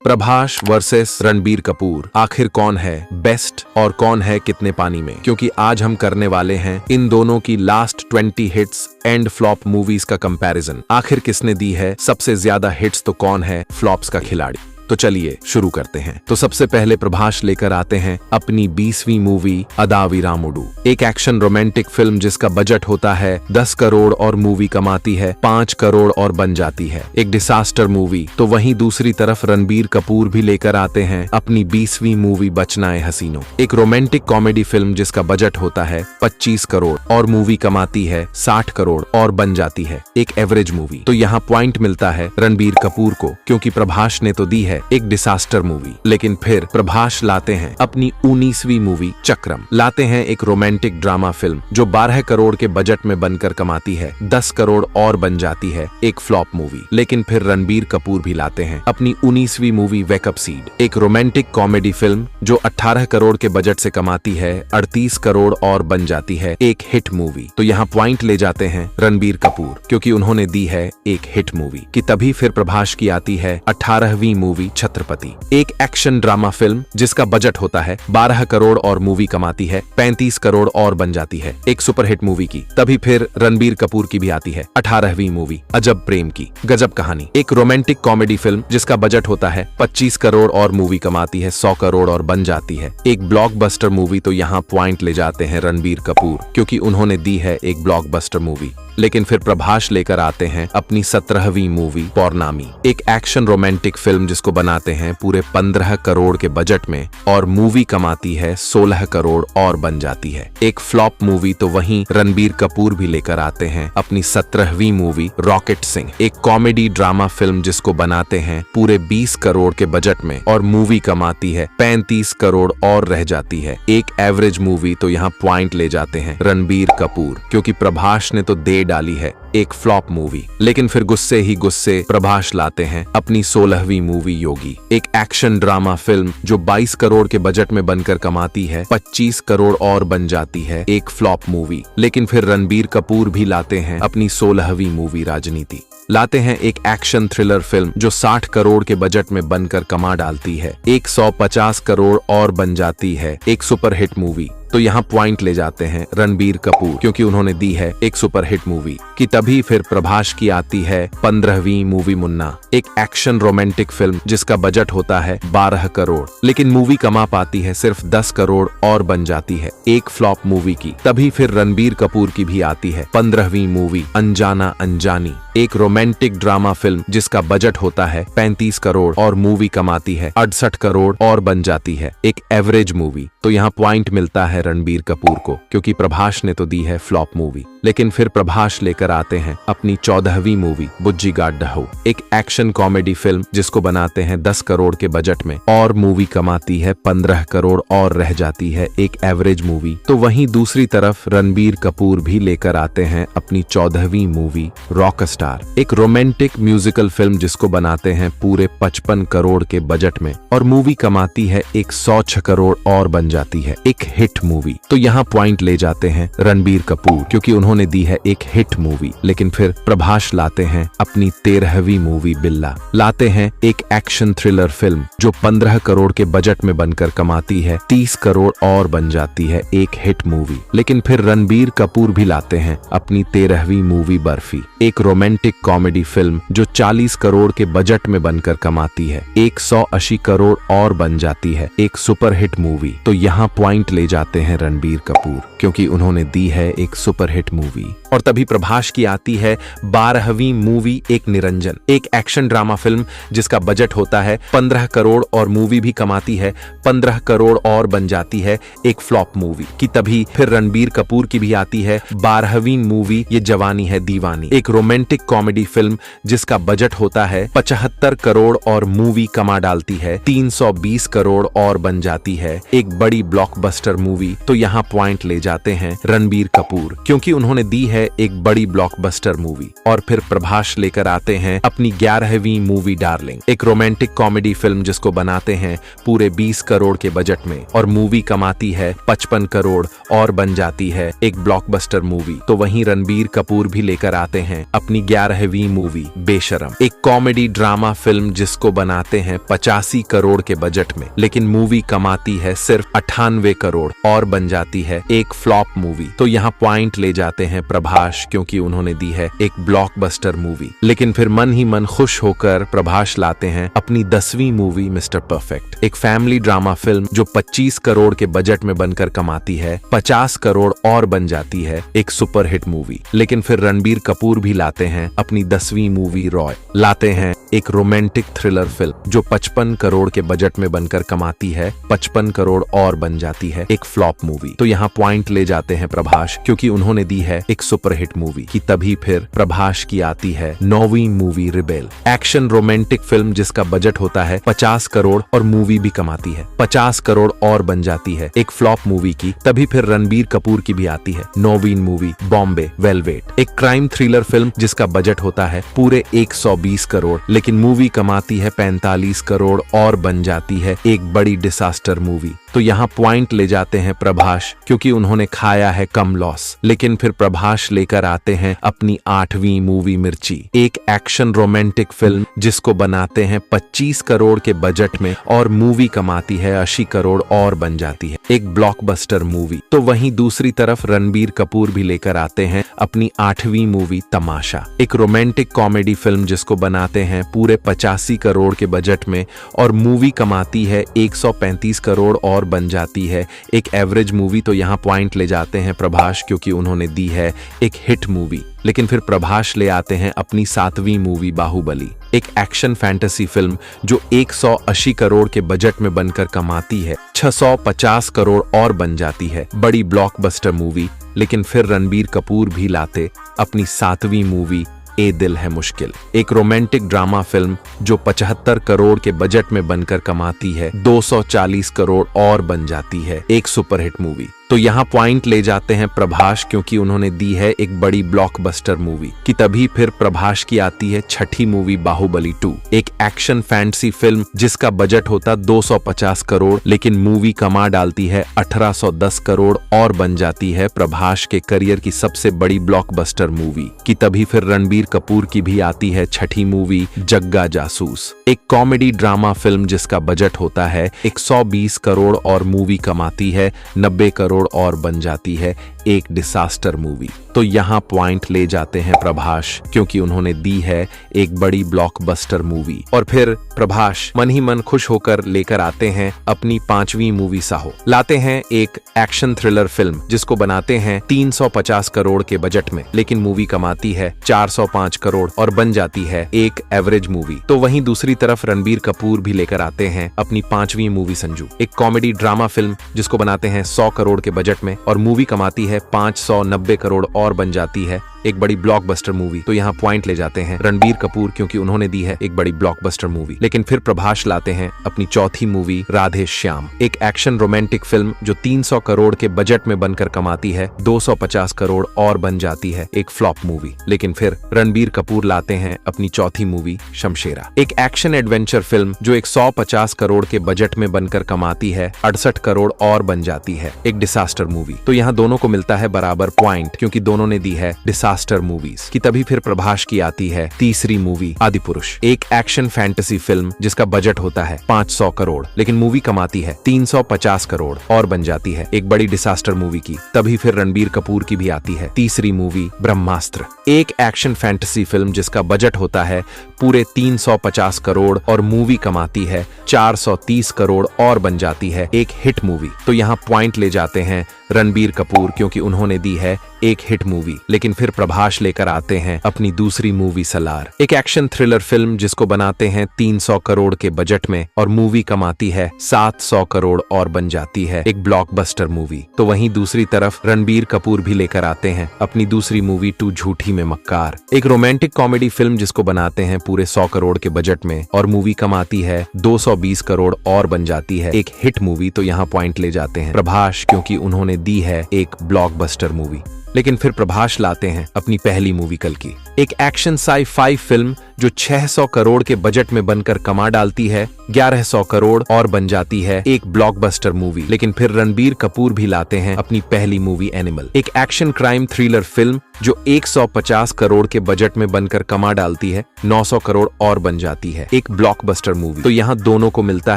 Prabhas versus Ranbir Kapoor, आखिर कौन है बेस्ट और कौन है कितने पानी में? क्योंकि आज हम करने वाले हैं इन दोनों की last 20 hits and flop movies का कंपैरिजन। आखिर किसने दी है सबसे ज्यादा हिट्स, तो कौन है फ्लॉप्स का खिलाड़ी? तो चलिए शुरू करते हैं। तो सबसे पहले प्रभास लेकर आते हैं अपनी 20वीं मूवी अदावी रामुडू, एक एक्शन रोमांटिक फिल्म जिसका बजट होता है 10 करोड़ और मूवी कमाती है 5 करोड़ और बन जाती है एक डिसास्टर मूवी। तो वहीं दूसरी तरफ रणबीर कपूर भी लेकर आते हैं अपनी 20वीं मूवी बचना है हसीनो, एक रोमांटिक कॉमेडी फिल्म जिसका बजट होता है 25 करोड़ और मूवी कमाती है 60 करोड़ और बन जाती है एक एवरेज मूवी। तो यहाँ पॉइंट मिलता है रणबीर कपूर को, क्योंकि प्रभास ने तो दी है एक डिसास्टर मूवी। लेकिन फिर प्रभास लाते हैं अपनी 19वीं मूवी चक्रम, लाते हैं एक रोमांटिक ड्रामा फिल्म जो 12 करोड़ के बजट में बनकर कमाती है 10 करोड़ और बन जाती है एक फ्लॉप मूवी। लेकिन फिर रणबीर कपूर भी लाते हैं अपनी 19वीं मूवी वेकअप सीड, एक रोमांटिक कॉमेडी फिल्म जो 18 करोड़ के बजट से कमाती है 38 करोड़ और बन जाती है एक हिट मूवी। तो यहाँ पॉइंट ले जाते हैं रणबीर कपूर, क्योंकि उन्होंने दी है एक हिट मूवी। कि तभी फिर प्रभास की आती है 18वीं मूवी छत्रपति, एक एक्शन ड्रामा फिल्म जिसका बजट होता है 12 करोड़ और मूवी कमाती है 35 करोड़ और बन जाती है एक सुपरहिट मूवी की। तभी फिर रणबीर कपूर की भी आती है 18वीं मूवी अजब प्रेम की गजब कहानी, एक रोमांटिक कॉमेडी फिल्म जिसका बजट होता है 25 करोड़ और मूवी कमाती है 100 करोड़ और बन जाती है एक ब्लॉकबस्टर मूवी। तो यहाँ पॉइंट ले जाते हैं रणबीर कपूर, क्योंकि उन्होंने दी है एक ब्लॉकबस्टर मूवी। लेकिन फिर प्रभास लेकर आते हैं अपनी 17वीं मूवी पौर्णामी, एक एक्शन रोमांटिक फिल्म जिसको बनाते हैं पूरे 15 करोड़ के बजट में और मूवी कमाती है 16 करोड़ और बन जाती है एक फ्लॉप मूवी। तो वहीं रणबीर कपूर भी लेकर आते हैं अपनी 17वीं मूवी रॉकेट सिंह, एक कॉमेडी ड्रामा फिल्म जिसको बनाते हैं पूरे 20 करोड़ के बजट में और मूवी कमाती है 35 करोड़ और रह जाती है एक एवरेज मूवी। तो यहाँ पॉइंट ले जाते हैं रणबीर कपूर, क्योंकि प्रभास ने तो दे डाली है एक फ्लॉप मूवी। लेकिन फिर गुस्से ही गुस्से प्रभास लाते हैं अपनी 16वीं मूवी योगी, एक एक्शन ड्रामा फिल्म जो 22 करोड़ के बजट में बनकर कमाती है 25 करोड़ और बन जाती है एक फ्लॉप मूवी। लेकिन फिर रणबीर कपूर भी लाते हैं अपनी 16वीं मूवी राजनीति, लाते हैं एक एक्शन थ्रिलर फिल्म जो 60 करोड़ के बजट में बनकर कमा डालती है 150 करोड़ और बन जाती है एक सुपरहिट मूवी। तो यहाँ पॉइंट ले जाते हैं रणबीर कपूर, क्योंकि उन्होंने दी है एक सुपरहिट मूवी। कि तभी फिर प्रभास की आती है 15वीं मूवी मुन्ना, एक एक्शन रोमांटिक फिल्म जिसका बजट होता है 12 करोड़, लेकिन मूवी कमा पाती है सिर्फ 10 करोड़ और बन जाती है एक फ्लॉप मूवी की। तभी फिर रणबीर कपूर की भी आती है 15वीं मूवी अनजाना अनजानी, एक रोमांटिक ड्रामा फिल्म जिसका बजट होता है 35 करोड़ और मूवी कमाती है 68 करोड़ और बन जाती है एक एवरेज मूवी। तो यहाँ पॉइंट मिलता है रणबीर कपूर को, क्योंकि प्रभास ने तो दी है फ्लॉप मूवी। लेकिन फिर प्रभास लेकर आते हैं अपनी 14वीं मूवी बुज्जी गाड्डहू, एक एक्शन कॉमेडी फिल्म जिसको बनाते हैं 10 करोड़ के बजट में और मूवी कमाती है 15 करोड़ और रह जाती है एक एवरेज मूवी। तो वहीं दूसरी तरफ रणबीर कपूर भी लेकर आते हैं अपनी 14वीं मूवी रॉकस्टार, एक रोमांटिक म्यूजिकल फिल्म जिसको बनाते हैं पूरे 55 करोड़ के बजट में और मूवी कमाती है 106 करोड़ और बन जाती है एक हिट मूवी। तो यहाँ पॉइंट ले जाते हैं रणबीर कपूर, क्योंकि उन्होंने दी है एक हिट मूवी। लेकिन फिर प्रभास लाते हैं अपनी 13वीं मूवी बिल्ला, लाते हैं एक एक्शन थ्रिलर फिल्म जो 15 करोड़ के बजट में बनकर कमाती है 30 करोड़ और बन जाती है एक हिट मूवी। लेकिन फिर रणबीर कपूर भी लाते हैं अपनी 13वीं मूवी बर्फी, एक रोमांटिक कॉमेडी फिल्म जो 40 करोड़ के बजट में बनकर कमाती है 180 करोड़ और बन जाती है एक सुपरहिट मूवी। तो यहाँ पॉइंट ले जाते हैं रणबीर कपूर, क्योंकि उन्होंने दी है एक सुपरहिट मूवी। और तभी प्रभास की आती है 12वीं मूवी एक निरंजन, एक एक्शन ड्रामा फिल्म जिसका बजट होता है 15 करोड़ और मूवी भी कमाती है 15 करोड़ और बन जाती है एक फ्लॉप मूवी। कि तभी फिर रणबीर कपूर की भी आती है 12वीं मूवी ये जवानी है दीवानी, एक रोमांटिक कॉमेडी फिल्म जिसका बजट होता है 75 करोड़ और मूवी कमा डालती है 320 करोड़ और बन जाती है एक बड़ी ब्लॉकबस्टर मूवी। तो यहाँ पॉइंट ले जाते हैं रणबीर कपूर, क्योंकि उन्होंने दी है है एक बड़ी ब्लॉकबस्टर मूवी। और फिर प्रभास लेकर आते हैं अपनी 11वीं मूवी डार्लिंग, एक रोमांटिक कॉमेडी फिल्म जिसको बनाते हैं पूरे 20 करोड़ के बजट में और मूवी कमाती है 55 करोड़ और बन जाती है एक ब्लॉकबस्टर मूवी। तो वहीं रणबीर कपूर भी लेकर आते हैं अपनी 11वीं मूवी बेशरम, एक कॉमेडी ड्रामा फिल्म जिसको बनाते हैं 85 करोड़ के बजट में, लेकिन मूवी कमाती है सिर्फ 98 करोड़ और बन जाती है एक फ्लॉप मूवी। तो यहाँ पॉइंट ले जाते हैं प्रभास, क्योंकि उन्होंने दी है एक ब्लॉकबस्टर मूवी। लेकिन फिर मन ही मन खुश होकर प्रभास लाते हैं अपनी 10वीं मूवी मिस्टर परफेक्ट, एक फैमिली ड्रामा फिल्म जो 25 करोड़ के बजट में बनकर कमाती है 50 करोड़ और बन जाती है एक सुपरहिट मूवी। लेकिन फिर रणबीर कपूर भी लाते हैं अपनी 10वीं मूवी रॉय, लाते हैं एक रोमांटिक थ्रिलर फिल्म जो 55 करोड़ के बजट में बनकर कमाती है 55 करोड़ और बन जाती है एक फ्लॉप मूवी। तो यहाँ पॉइंट ले जाते हैं प्रभास, क्योंकि उन्होंने दी है एक सुपरहिट मूवी की। तभी फिर प्रभास की आती है 9वीं movie Rebel, action romantic film जिसका बजट होता है 50 करोड़ और मूवी भी कमाती है 50 करोड़ और बन जाती है एक फ्लॉप मूवी की। तभी फिर रणबीर कपूर की भी आती है 9वीं मूवी बॉम्बे वेलवेट, एक क्राइम थ्रिलर फिल्म जिसका बजट होता है पूरे 120 करोड़, लेकिन मूवी कमाती है 45 करोड़ और बन जाती है एक बड़ी डिसास्टर मूवी। तो यहाँ पॉइंट ले जाते हैं प्रभास, क्योंकि उन्होंने खाया है कम लॉस। लेकिन फिर प्रभास लेकर आते हैं अपनी 8वीं मूवी मिर्ची, एक एक्शन रोमांटिक फिल्म जिसको बनाते हैं 25 करोड़ के बजट में और मूवी कमाती है 80 करोड़ और बन जाती है एक ब्लॉकबस्टर मूवी। तो वहीं दूसरी तरफ रणबीर कपूर भी लेकर आते हैं अपनी 8वीं मूवी तमाशा, एक रोमांटिक कॉमेडी फिल्म जिसको बनाते हैं पूरे 85 करोड़ के बजट में और मूवी कमाती है 135 करोड़ और बन जाती है एक एवरेज मूवी। तो यहाँ पॉइंट ले जाते हैं प्रभास, क्योंकि उन्होंने दी है एक हिट मूवी। लेकिन फिर प्रभास ले आते हैं अपनी 7वीं मूवी बाहुबली, एक एक्शन फैंटेसी फिल्म जो 180 करोड़ के बजट में बनकर कमाती है 650 करोड़ और बन जाती है बड़ी ब्लॉकबस्टर मूवी। लेकिन फिर रणबीर कपूर भी लाते अपनी 7वीं मूवी ए दिल है मुश्किल, एक रोमांटिक ड्रामा फिल्म जो 75 करोड़ के बजट में बनकर कमाती है 240 करोड़ और बन जाती है एक सुपरहिट मूवी। तो यहाँ पॉइंट ले जाते हैं प्रभास, क्योंकि उन्होंने दी है एक बड़ी ब्लॉकबस्टर मूवी कि। तभी फिर प्रभास की आती है 6ठी मूवी बाहुबली 2, एक एक्शन फैंटेसी फिल्म जिसका बजट होता 250 करोड़, लेकिन मूवी कमा डालती है 1810 करोड़ और बन जाती है प्रभास के करियर की सबसे बड़ी ब्लॉकबस्टर मूवी कि। तभी फिर रणबीर कपूर की भी आती है 6ठी मूवी जग्गा जासूस, एक कॉमेडी ड्रामा फिल्म जिसका बजट होता है 120 करोड़ और मूवी कमाती है 90 करोड़ और बन जाती है एक डिसास्टर मूवी। तो यहाँ पॉइंट ले जाते हैं प्रभास, क्योंकि उन्होंने दी है एक बड़ी ब्लॉकबस्टर मूवी। और फिर प्रभास मन ही मन खुश होकर लेकर आते हैं अपनी 5वीं मूवी साहो, लाते हैं एक एक्शन थ्रिलर फिल्म जिसको बनाते हैं 350 करोड़ के बजट में, लेकिन मूवी कमाती है 405 करोड़ और बन जाती है एक एवरेज मूवी। तो वहीं दूसरी तरफ रणबीर कपूर भी लेकर आते हैं अपनी 5वीं मूवी संजू, एक कॉमेडी ड्रामा फिल्म जिसको बनाते हैं 100 करोड़ के बजट में और मूवी कमाती है 590 करोड़ और बन जाती है एक बड़ी ब्लॉकबस्टर मूवी। तो यहाँ पॉइंट ले जाते हैं रणबीर कपूर, क्योंकि उन्होंने दी है एक बड़ी ब्लॉकबस्टर मूवी। लेकिन फिर प्रभास लाते हैं अपनी 4थी मूवी राधे श्याम, एक एक्शन रोमांटिक फिल्म जो 300 करोड़ के बजट में बनकर कमाती है 250 करोड़ और बन जाती है एक फ्लॉप मूवी। लेकिन फिर रणबीर कपूर लाते हैं अपनी 4थी मूवी शमशेरा, एक एक्शन एडवेंचर फिल्म जो 150 करोड़ के बजट में बनकर कमाती है 68 करोड़ और बन जाती है एक डिसास्टर मूवी। तो यहाँ दोनों को मिलता है बराबर पॉइंट, क्योंकि दोनों ने दी है डिसास्टर मूवीज की। तभी फिर प्रभास की आती है 3री मूवी आदिपुरुष, एक एक्शन फैंटेसी फिल्म जिसका बजट होता है 500 करोड़, लेकिन मूवी कमाती है 350 करोड़ और बन जाती है एक बड़ी डिसास्टर मूवी की। तभी फिर रणबीर कपूर की भी आती है 3री मूवी ब्रह्मास्त्र, एक एक्शन फैंटेसी फिल्म जिसका बजट होता है पूरे 350 करोड़ और मूवी कमाती है 430 करोड़ और बन जाती है एक हिट मूवी। तो यहाँ पॉइंट ले जाते हैं रणबीर कपूर, क्योंकि उन्होंने दी है एक हिट मूवी। लेकिन फिर प्रभास लेकर आते हैं अपनी दूसरी मूवी सलार, एक एक्शन थ्रिलर फिल्म जिसको बनाते हैं 300 करोड़ के बजट में और मूवी कमाती है 700 करोड़ और बन जाती है एक ब्लॉकबस्टर मूवी। तो वहीं दूसरी तरफ रणबीर कपूर भी लेकर आते हैं अपनी दूसरी मूवी 2 झूठी में मक्कार, एक रोमांटिक कॉमेडी फिल्म जिसको बनाते हैं पूरे 100 करोड़ के बजट में और मूवी कमाती है 220 करोड़ और बन जाती है एक हिट मूवी। तो यहाँ पॉइंट ले जाते हैं प्रभास, क्योंकि उन्होंने दी है एक ब्लॉकबस्टर मूवी। लेकिन फिर प्रभास लाते हैं अपनी पहली मूवी कल की, एक एक्शन साई-फाई फिल्म जो 600 करोड़ के बजट में बनकर कमा डालती है 1100 करोड़ और बन जाती है एक ब्लॉकबस्टर मूवी। लेकिन फिर रणबीर कपूर भी लाते हैं अपनी पहली मूवी एनिमल, एक एक्शन क्राइम थ्रिलर फिल्म जो 150 करोड़ के बजट में बनकर कमा डालती है 900 करोड़ और बन जाती है एक ब्लॉकबस्टर मूवी। तो यहाँ दोनों को मिलता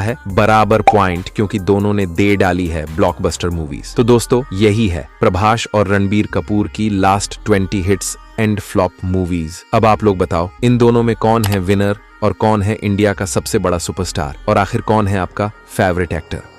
है बराबर पॉइंट, क्योंकि दोनों ने दे डाली है ब्लॉकबस्टर मूवीज। तो दोस्तों यही है प्रभास और रणबीर कपूर की last 20 hits and flop movies. अब आप लोग बताओ इन दोनों में कौन है विनर और कौन है इंडिया का सबसे बड़ा सुपरस्टार, और आखिर कौन है आपका फेवरेट एक्टर।